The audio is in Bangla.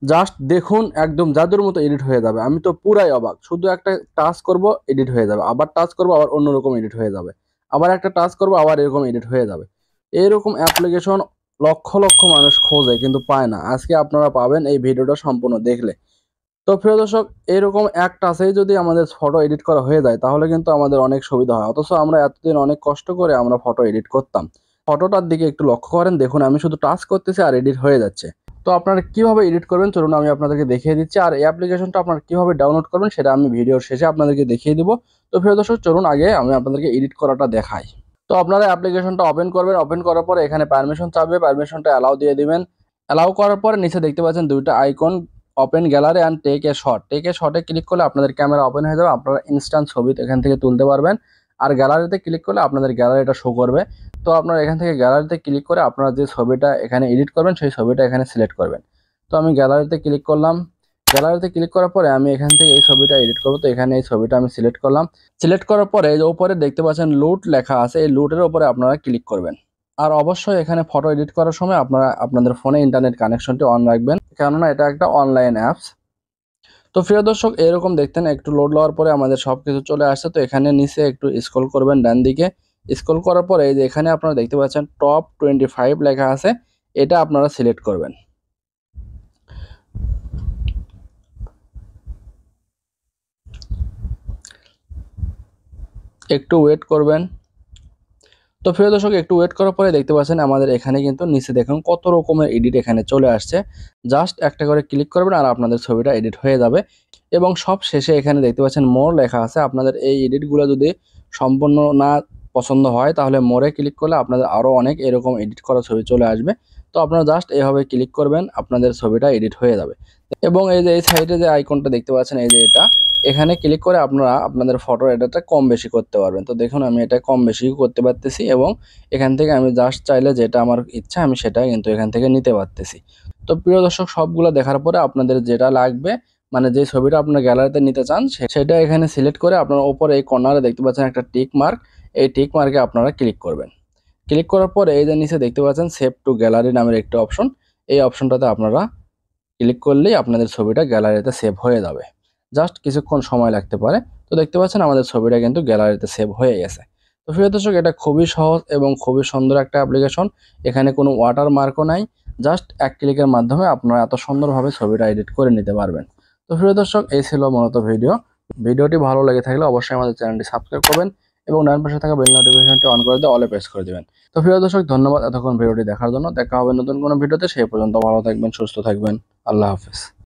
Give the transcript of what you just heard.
জাস্ট দেখুন একদম জাদুর মতো এডিট হয়ে যাবে। আমি তো পুরাই অবাক। শুধু একটা টাচ করব এডিট হয়ে যাবে, আবার টাচ করব আবার অন্যরকম এডিট হয়ে যাবে, আবার একটা টাচ করব আবার এরকম এডিট হয়ে যাবে। এরকম অ্যাপ্লিকেশন লক্ষ লক্ষ মানুষ খোঁজে কিন্তু পায় না। আজকে আপনারা পাবেন এই ভিডিওটা সম্পূর্ণ দেখলে। তো প্রিয় দর্শক, এরকম এক টাচেই যদি আমাদের ফটো এডিট করা হয়ে যায় তাহলে কিন্তু আমাদের অনেক সুবিধা হয়। অথচ আমরা এতদিন অনেক কষ্ট করে আমরা ফটো এডিট করতাম। ফটোটার দিকে একটু লক্ষ্য করেন, দেখুন আমি শুধু টাচ করতেছি আর এডিট হয়ে যাচ্ছে। তো আপনারা কিভাবে এডিট করবেন চলুন আমি আপনাদেরকে দেখিয়ে দিচ্ছি। আর এই অ্যাপ্লিকেশনটা আপনারা কিভাবে ডাউনলোড করবেন সেটা আমি ভিডিওর শেষে আপনাদেরকে দেখিয়ে দিব। তো প্রিয় দর্শক, চলুন আগে আমি আপনাদেরকে এডিট করাটা দেখাই। তো আপনারা অ্যাপ্লিকেশনটা ওপেন করবেন। ওপেন করার পরে এখানে পারমিশন চাইবে, পারমিশনটা অ্যালাউ দিয়ে দিবেন। অ্যালাউ করার পরে নিচে দেখতে পাচ্ছেন দুইটা icon, open gallery and take a shot. Take a শটে ক্লিক করলে আপনাদের ক্যামেরা ওপেন হয়ে যাবে, আপনারা ইনস্ট্যান্ট ছবি এখান থেকে তুলতে পারবেন। আর গ্যালারিতে ক্লিক করলে আপনাদের গ্যালারিটা শো করবে। তো আপনারা এখান থেকে গ্যালারিতে ক্লিক করে আপনারা যে ছবিটা এখানে এডিট করবেন সেই ছবিটা এখানে সিলেক্ট করবেন। তো আমি গ্যালারিতে ক্লিক করলাম। গ্যালারিতে ক্লিক করার পরে আমি এখান থেকে এই ছবিটা এডিট করবো। তো এখানে এই ছবিটা আমি সিলেক্ট করলাম। সিলেক্ট করার পরে এই যে উপরে দেখতে পাচ্ছেন লুট লেখা আছে, এই লুটের উপরে আপনারা ক্লিক করবেন। আর অবশ্যই এখানে ফটো এডিট করার সময় আপনারা আপনাদের ফোনে ইন্টারনেট কানেকশনটি অন রাখবেন, কেননা এটা একটা অনলাইন অ্যাপস। তো প্রিয় দর্শক, এরকম দেখতেন একটু লোড লওয়ার পরে আমাদের সবকিছু চলে আসছে। তো এখানে নিচে একটু স্ক্রল করবেন ডান দিকে। স্ক্রল করার পরে এই যে এখানে আপনারা দেখতে পাচ্ছেন টপ 25 লেখা আছে, এটা আপনারা সিলেক্ট করবেন। একটু ওয়েট করবেন। তো প্রিয় দর্শক, একটু ওয়েট করার পরে দেখতে পাচ্ছেন আমাদের এখানে কিন্তু নিচে দেখুন কত রকমের এডিট এখানে চলে আসছে। জাস্ট একটা করে ক্লিক করবেন আর আপনাদের ছবিটা এডিট হয়ে যাবে। এবং সব শেষে এখানে দেখতে পাচ্ছেন মোর লেখা আছে। আপনাদের এই এডিটগুলো যদি সম্পূর্ণ না পছন্দ হয় তাহলে মোরে ক্লিক করলে আপনাদের আরও অনেক এরকম এডিট করা ছবি চলে আসবে। তো আপনারা জাস্ট এভাবে ক্লিক করবেন, আপনাদের ছবিটা এডিট হয়ে যাবে। এবং এই যে এই সাইডে যে আইকনটা দেখতে পাচ্ছেন, এই যে এটা, এখানে ক্লিক করে আপনারা আপনাদের ফটোর এডিটটা কম বেশি করতে পারবেন। তো দেখুন আমি এটা কম বেশি করতে পারতেছি এবং এখান থেকে আমি জাস্ট চাইলে যেটা আমার ইচ্ছা আমি সেটা কিন্তু এখান থেকে নিতে পারতেছি। তো প্রিয় দর্শক, সবগুলো দেখার পরে আপনাদের যেটা লাগবে, মানে যে ছবিটা আপনার গ্যালারিতে নিতে চান সেটা এখানে সিলেক্ট করে আপনার উপরে এই কর্নারে দেখতে পাচ্ছেন একটা টিক মার্ক, এই টিক মার্কে আপনারা ক্লিক করবেন। ক্লিক করার পরে এই যে নিচে দেখতে পাচ্ছেন সেভ টু গ্যালারি নামের একটা অপশন, এই অপশনটাতে আপনারা ক্লিক করলেই আপনাদের ছবিটা গ্যালারিতে সেভ হয়ে যাবে। জাস্ট কিছুক্ষণ সময় লাগতে পারে। তো দেখতে পাচ্ছেন আমাদের ছবিটা কিন্তু গ্যালারিতে সেভ হয়ে গেছে। তো প্রিয় দর্শক, এটা খুবই সহজ এবং খুবই সুন্দর একটা অ্যাপ্লিকেশন। এখানে কোনো ওয়াটারমার্কও নাই। জাস্ট এক ক্লিকের মাধ্যমে আপনারা এত সুন্দরভাবে ছবিটা এডিট করে নিতে পারবেন। তো প্রিয় দর্শক, এই ছিল মূলত ভিডিওটি ভালো লেগে থাকলে অবশ্যই আমাদের চ্যানেলটি সাবস্ক্রাইব করবেন এবং ডান পাশে থাকা বেল নোটিফিকেশনটি অন করে দিয়ে অলে প্রেস করে দেবেন। তো প্রিয় দর্শক, ধন্যবাদ এতক্ষণ ভিডিওটি দেখার জন্য। দেখা হবে নতুন কোনো ভিডিওতে। সেই পর্যন্ত ভালো থাকবেন, সুস্থ থাকবেন। আল্লাহ হাফেজ।